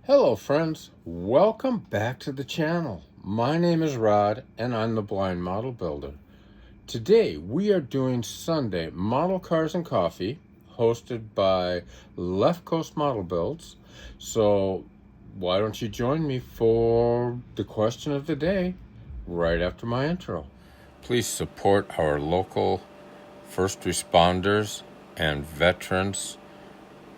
Hello friends, welcome back to the channel. My name is Rod and I'm the Blind Model Builder. Today we are doing Sunday Model Cars and Coffee hosted by Left Coast Model Builds. So why don't you join me for the question of the day right after my intro. Please support our local first responders and veterans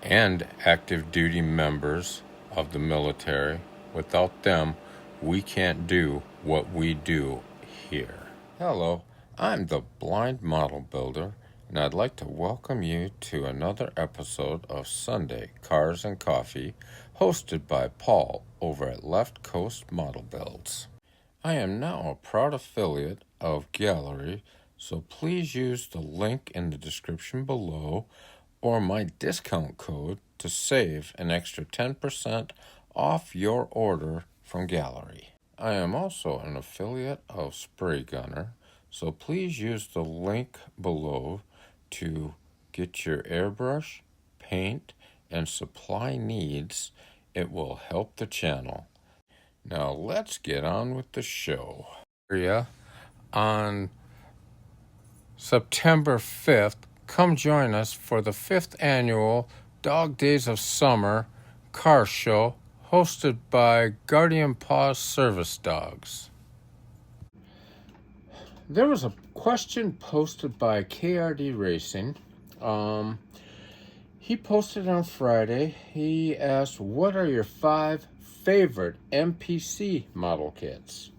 and active duty members of the military. Without them, we can't do what we do here. Hello, I'm the Blind Model Builder, and I'd like to welcome you to another episode of Sunday Cars and Coffee, hosted by Paul over at Left Coast Model Builds. I am now a proud affiliate of Gallery, so please use the link in the description below or my discount code to save an extra 10% off your order from Gallery. I am also an affiliate of Spray Gunner, so please use the link below to get your airbrush, paint, and supply needs. It will help the channel. Now let's get on with the show. On September 5th, come join us for the 5th annual Dog Days of Summer car show hosted by Guardian Paws Service Dogs. There was a question posted by KRD Racing. He posted on Friday. He asked, what are your 5 favorite MPC model kits?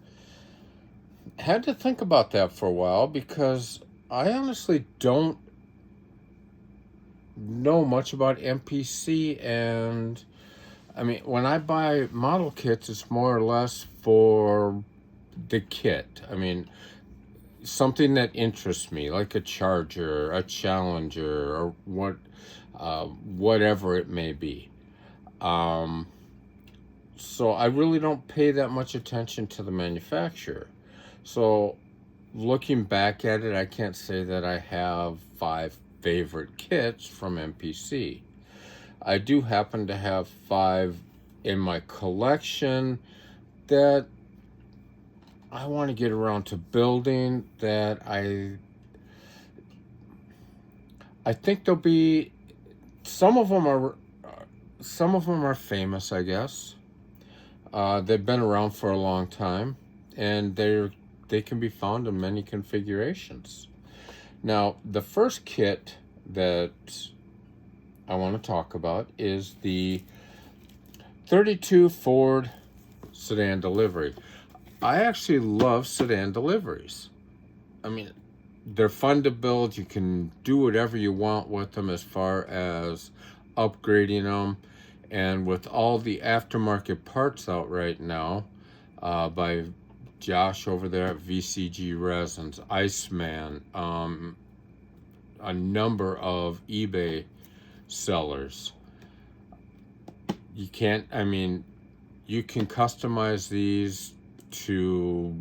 Had to think about that for a while because I honestly don't know much about MPC, and I mean, when I buy model kits, it's more or less for the kit. I mean, something that interests me, like a Charger, a Challenger, or whatever it may be. So I really don't pay that much attention to the manufacturer. So looking back at it, I can't say that I have 5 favorite kits from MPC. I do happen to have 5 in my collection that I want to get around to building, that I think they'll be, some of them are famous, I guess. They've been around for a long time, and they can be found in many configurations. Now, the first kit that I want to talk about is the 32 Ford sedan delivery. I actually love sedan deliveries. I mean, they're fun to build. You can do whatever you want with them as far as upgrading them. And with all the aftermarket parts out right now by Josh over there at VCG Resins, Iceman, a number of eBay sellers. You can customize these to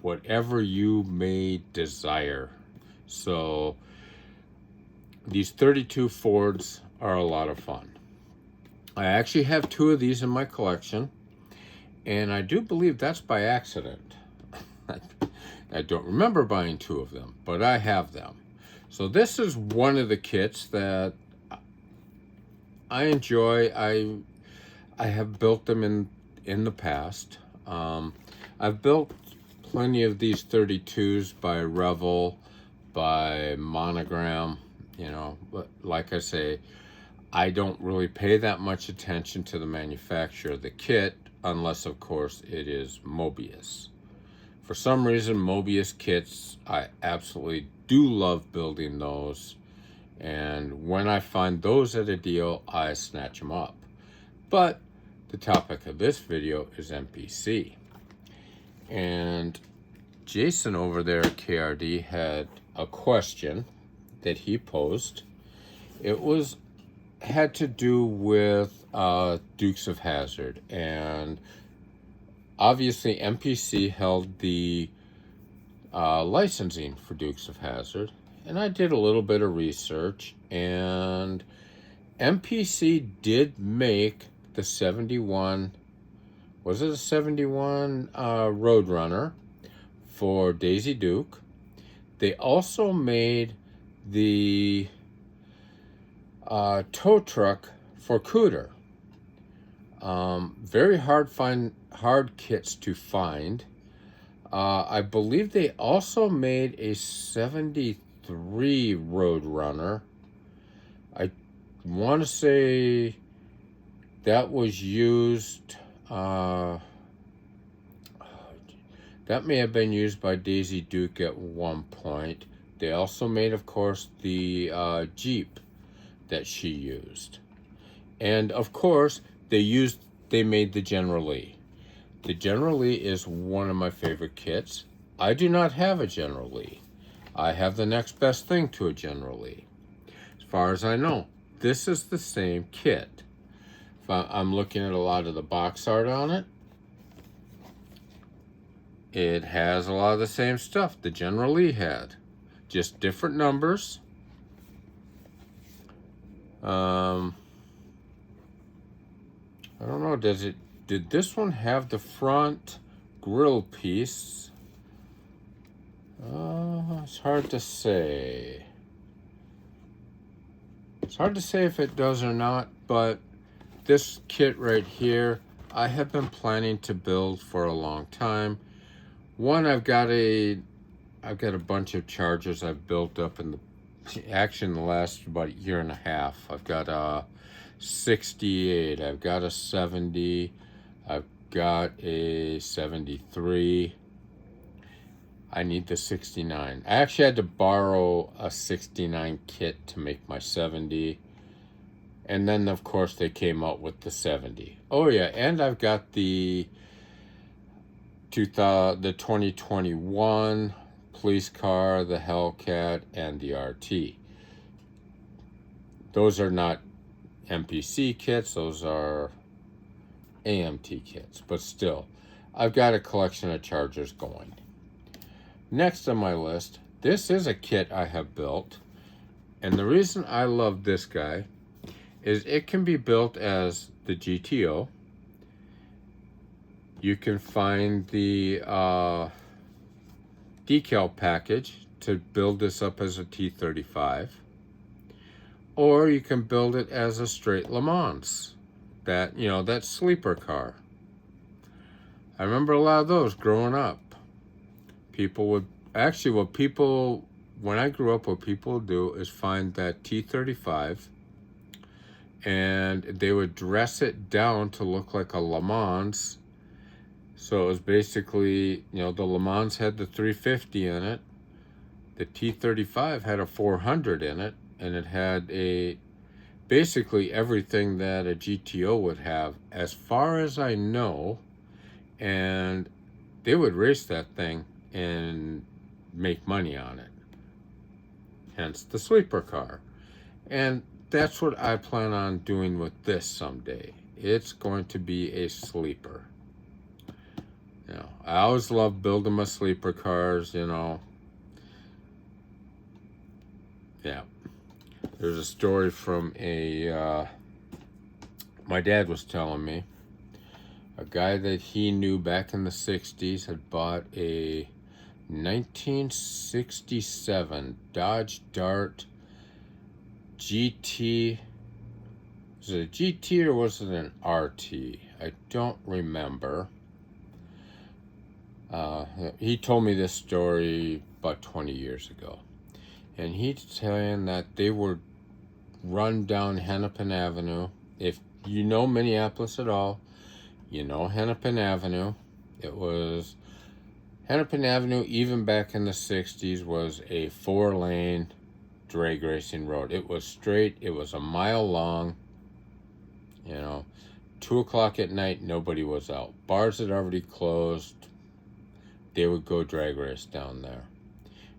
whatever you may desire. So these 32 Fords are a lot of fun. I actually have 2 of these in my collection, and I do believe that's by accident. I don't remember buying 2 of them, but I have them. So this is one of the kits that I enjoy. I have built them in the past. I've built plenty of these 32s by Revel, by Monogram, but like I say, I don't really pay that much attention to the manufacturer of the kit, unless of course it is Mobius. For some reason, Mobius kits, I absolutely do love building those. And when I find those at a deal, I snatch them up. But the topic of this video is MPC. And Jason over there at KRD had a question that he posed. It had to do with Dukes of Hazzard, and obviously MPC held the licensing for Dukes of Hazzard, and I did a little bit of research, and MPC did make the 71, was it a 71 Roadrunner for Daisy Duke. They also made the tow truck for Cooter. Very hard kits to find. I believe they also made a 73 Roadrunner. I want to say that was used, that may have been used by Daisy Duke at one point. They also made, of course, the Jeep that she used. And of course, they made the General Lee. The General Lee is one of my favorite kits. I do not have a General Lee. I have the next best thing to a General Lee. As far as I know, this is the same kit. I'm looking at a lot of the box art on it. It has a lot of the same stuff the General Lee had. Just different numbers. I don't know, did this one have the front grill piece? It's hard to say. It's hard to say if it does or not, but this kit right here, I have been planning to build for a long time. One, I've got a bunch of chargers I've built up in the last about year and a half. I've got a 68, I've got a 70, I've got a 73. I need the 69. I actually had to borrow a 69 kit to make my 70. And then, of course, they came out with the 70. Oh, yeah, and I've got the 2021 police car, the Hellcat, and the RT. Those are not MPC kits, those are AMT kits, but still, I've got a collection of chargers going. Next on my list, this is a kit I have built, and the reason I love this guy is it can be built as the GTO. You can find the decal package to build this up as a T35, or you can build it as a straight Le Mans, that sleeper car. I remember a lot of those growing up. When I grew up, what people would do is find that T35 and they would dress it down to look like a Le Mans. So it was basically, the Le Mans had the 350 in it. The T35 had a 400 in it, and it had basically everything that a GTO would have, as far as I know. And they would race that thing and make money on it. Hence the sleeper car. And that's what I plan on doing with this someday. It's going to be a sleeper. I always love building my sleeper cars, Yeah. There's a story from my dad was telling me, a guy that he knew back in the 60s had bought a 1967 Dodge Dart GT. Was it a GT or was it an RT? I don't remember. He told me this story about 20 years ago. And he's saying that they would run down Hennepin Avenue. If you know Minneapolis at all, you know Hennepin Avenue. Hennepin Avenue, even back in the 60s, was a 4-lane drag racing road. It was straight. It was a mile long. 2 o'clock at night, nobody was out. Bars had already closed. They would go drag race down there.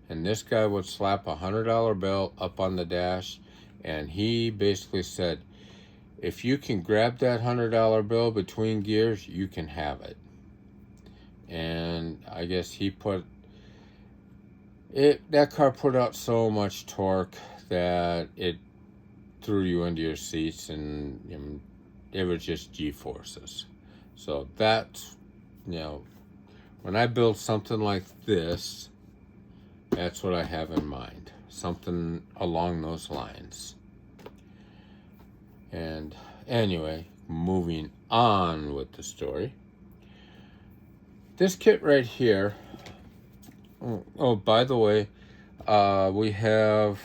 And this guy would slap a $100 bill up on the dash, and he basically said, if you can grab that $100 bill between gears, you can have it. And I guess that car put out so much torque that it threw you into your seats, and it was just G-forces. So that's, you know, when I build something like this, that's what I have in mind. Something along those lines. And anyway, moving on with the story. This kit right here, oh, by the way, we have,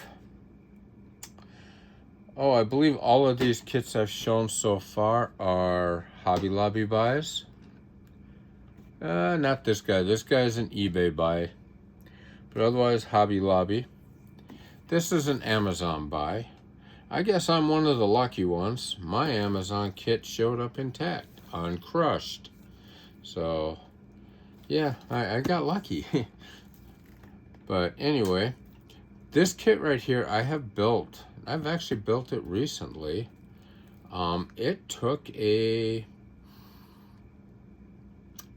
I believe all of these kits I've shown so far are Hobby Lobby buys. Not this guy. This guy's an eBay buy. But otherwise, Hobby Lobby. This is an Amazon buy. I guess I'm one of the lucky ones. My Amazon kit showed up intact, uncrushed. So, yeah, I got lucky. But anyway, this kit right here I have built. I've actually built it recently. It took a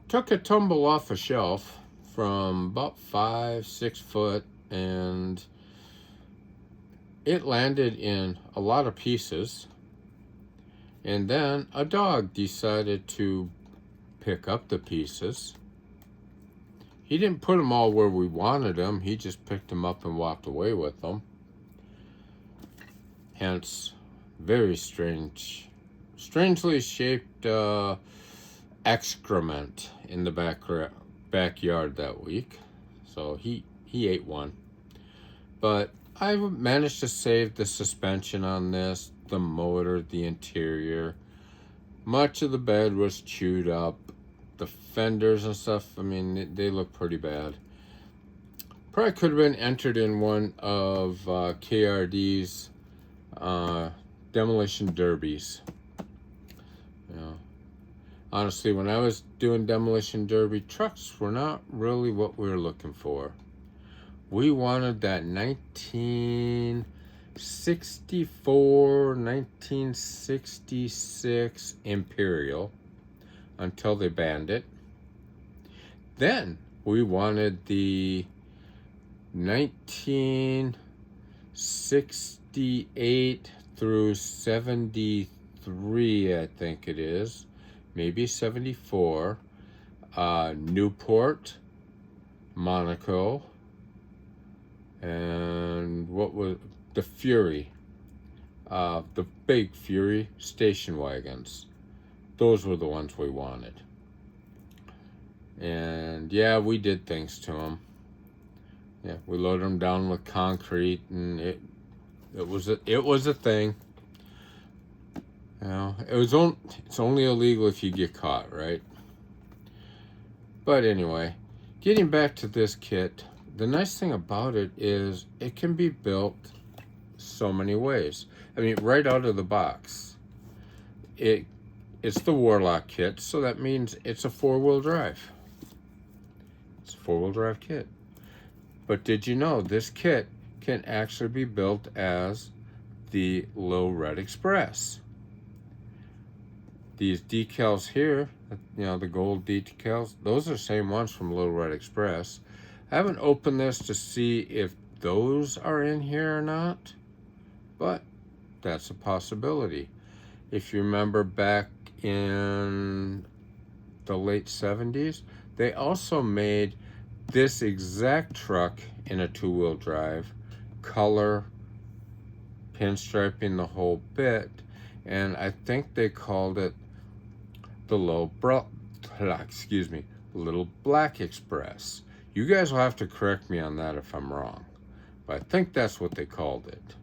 tumble off a shelf from about 5-6 foot, and it landed in a lot of pieces. And then a dog decided to pick up the pieces. He didn't put them all where we wanted them. He just picked them up and walked away with them. Hence, very strangely shaped excrement in the backyard that week. So he ate one. But I managed to save the suspension on this, the motor, the interior. Much of the bed was chewed up. The fenders and stuff, I mean, they look pretty bad. Probably could have been entered in one of KRD's demolition derbies. You know, honestly, when I was doing demolition derby, trucks were not really what we were looking for. We wanted that 1964, 1966 Imperial until they banned it. Then we wanted the 1968 through 73, I think it is, maybe 74, Newport, Monaco, and what was the Fury, the big Fury station wagons. Those were the ones we wanted. And yeah, we did things to them. Yeah, we loaded them down with concrete, and it was a thing. You know, it's only illegal if you get caught, right? But anyway, getting back to this kit, the nice thing about it is it can be built so many ways. I mean, right out of the box, it's the Warlock kit, so that means it's a 4-wheel drive. It's a 4-wheel drive kit. But did you know this kit can actually be built as the Little Red Express? These decals here, you know, the gold decals, those are the same ones from Little Red Express. I haven't opened this to see if those are in here or not, but that's a possibility. If you remember back in the late 70s, they also made this exact truck in a 2-wheel drive, color, pinstriping the whole bit, and I think they called it the Little Black Express. You guys will have to correct me on that if I'm wrong, but I think that's what they called it.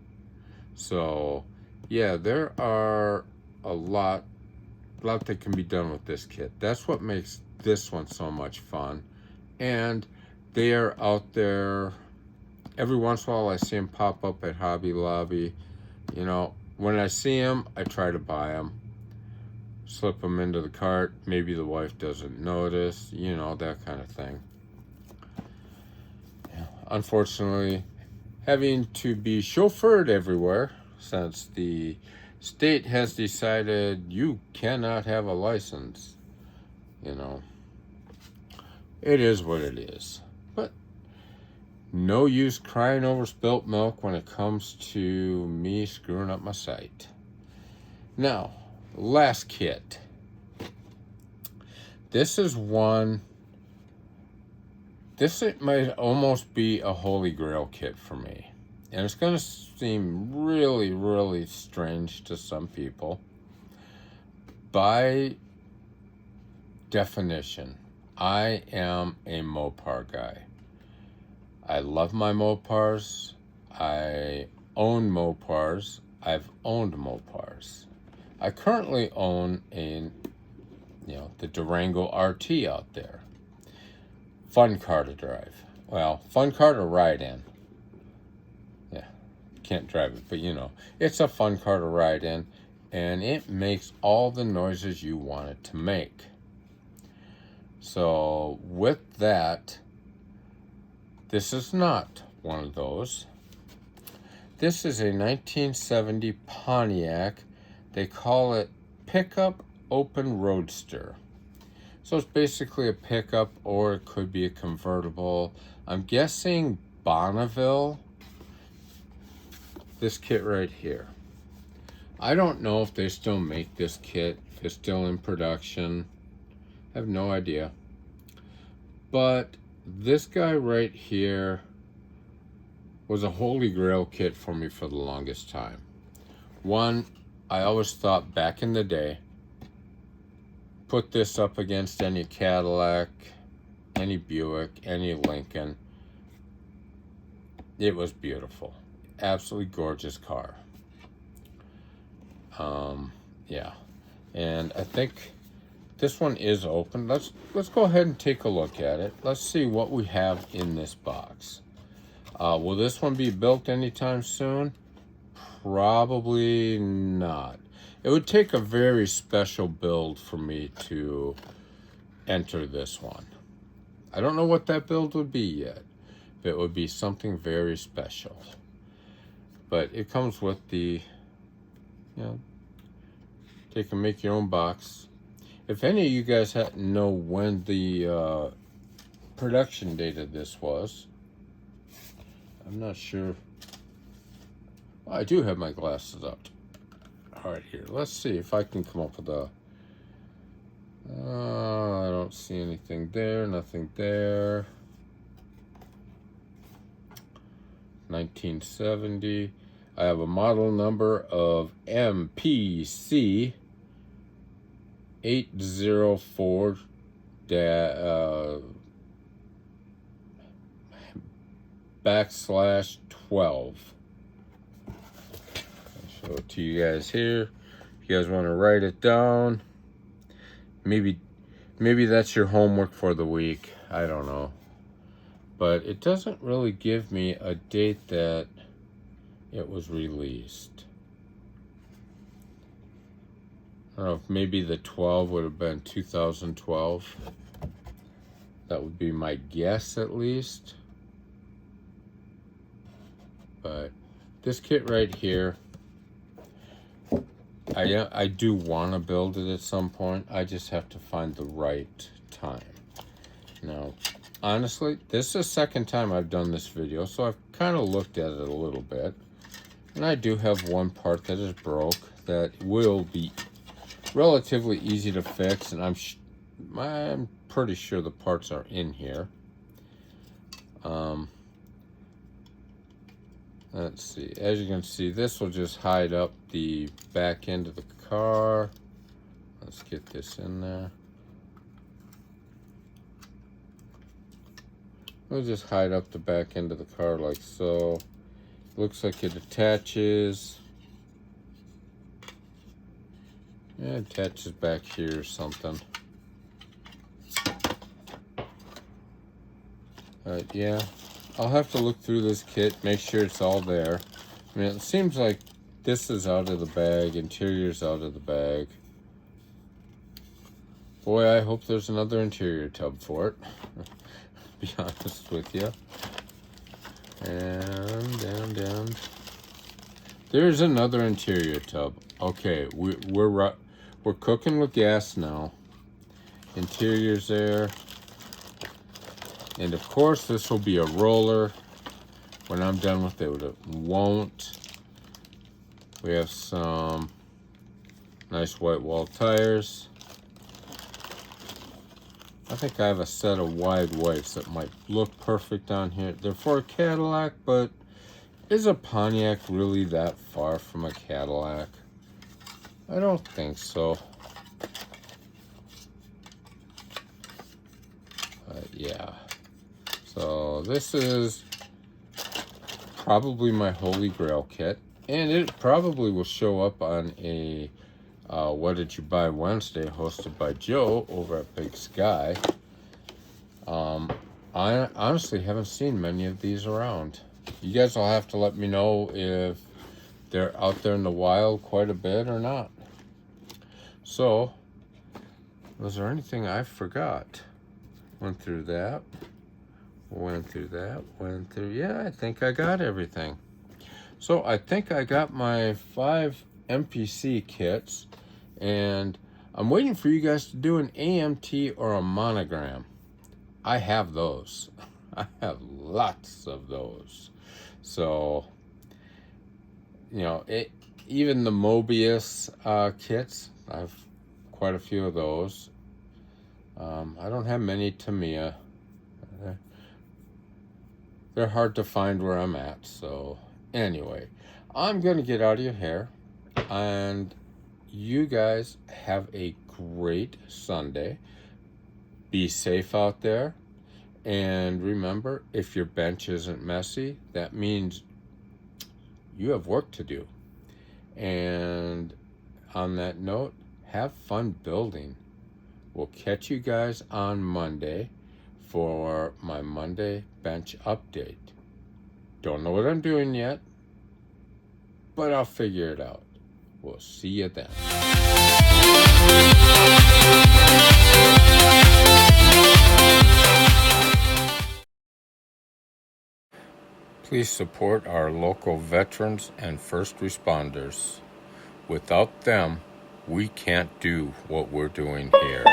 So yeah, there are a lot that can be done with this kit. That's what makes this one so much fun. And they are out there every once in a while. I see them pop up at Hobby Lobby. You know, when I see them, I try to buy them, slip them into the cart. Maybe the wife doesn't notice, you know, that kind of thing. Yeah. Unfortunately, having to be chauffeured everywhere since the state has decided you cannot have a license. You know, it is what it is. But no use crying over spilt milk when it comes to me screwing up my site. Now, last kit. This is one, it might almost be a holy grail kit for me. And it's going to seem really, really strange to some people. By definition, I am a Mopar guy. I love my Mopars. I own Mopars. I've owned Mopars. I currently own the Durango RT out there. Fun car to drive. Well, fun car to ride in. Yeah, can't drive it, but it's a fun car to ride in, and it makes all the noises you want it to make. So with that, this is not one of those. This is a 1970 Pontiac. They call it Pickup Open Roadster. So it's basically a pickup, or it could be a convertible. I'm guessing Bonneville. This kit right here. I don't know if they still make this kit, if it's still in production. I have no idea. But this guy right here was a holy grail kit for me for the longest time. One, I always thought back in the day, put this up against any Cadillac, any Buick, any Lincoln. It was beautiful. Absolutely gorgeous car. Yeah. And I think this one is open. Let's go ahead and take a look at it. Let's see what we have in this box. Will this one be built anytime soon? Probably not. It would take a very special build for me to enter this one. I don't know what that build would be yet, but it would be something very special. But it comes with the, take and make your own box. If any of you guys know when the production date of this was, I'm not sure. Well, I do have my glasses up. All right, here. Let's see if I can come up with a. I don't see anything there. Nothing there. 1970. I have a model number of MPC 804 /12. I'll show it to you guys here. If you guys want to write it down, maybe that's your homework for the week. I don't know. But it doesn't really give me a date that it was released. I don't know if maybe the 12 would have been 2012. That would be my guess, at least. But this kit right here, I do want to build it at some point. I just have to find the right time. Now, honestly, this is the second time I've done this video, so I've kind of looked at it a little bit. And I do have one part that is broke that will be relatively easy to fix, and I'm pretty sure the parts are in here. Let's see. As you can see, this will just hide up the back end of the car. Let's get this in there. We'll just hide up the back end of the car like so. Looks like it attaches. Yeah, it attaches back here or something. Yeah, I'll have to look through this kit, make sure it's all there. I mean, it seems like this is out of the bag, interior's out of the bag. Boy, I hope there's another interior tub for it. Be honest with you. And down. There's another interior tub. Okay, we're cooking with gas now. Interior's there. And of course, this will be a roller. When I'm done with it won't. We have some Nice white wall tires. I think I have a set of wide whites that might look perfect on here. They're for a Cadillac, but is a Pontiac really that far from a Cadillac? I don't think so. Yeah. So this is probably my Holy Grail kit. And it probably will show up on a What Did You Buy Wednesday hosted by Joe over at Big Sky. I honestly haven't seen many of these around. You guys will have to let me know if they're out there in the wild quite a bit or not. So, was there anything I forgot? Went through that. Yeah, I think I got everything. So I think I got my 5 MPC kits, and I'm waiting for you guys to do an AMT or a monogram. I have those. I have lots of those. So, you know, even the Mobius kits, I have quite a few of those. I don't have many Tamiya. They're hard to find where I'm at. So anyway, I'm going to get out of your hair, and you guys have a great Sunday. Be safe out there. And remember, if your bench isn't messy, that means you have work to do. And on that note, have fun building. We'll catch you guys on Monday for my Monday bench update. Don't know what I'm doing yet, but I'll figure it out. We'll see you then. Please support our local veterans and first responders. Without them, we can't do what we're doing here.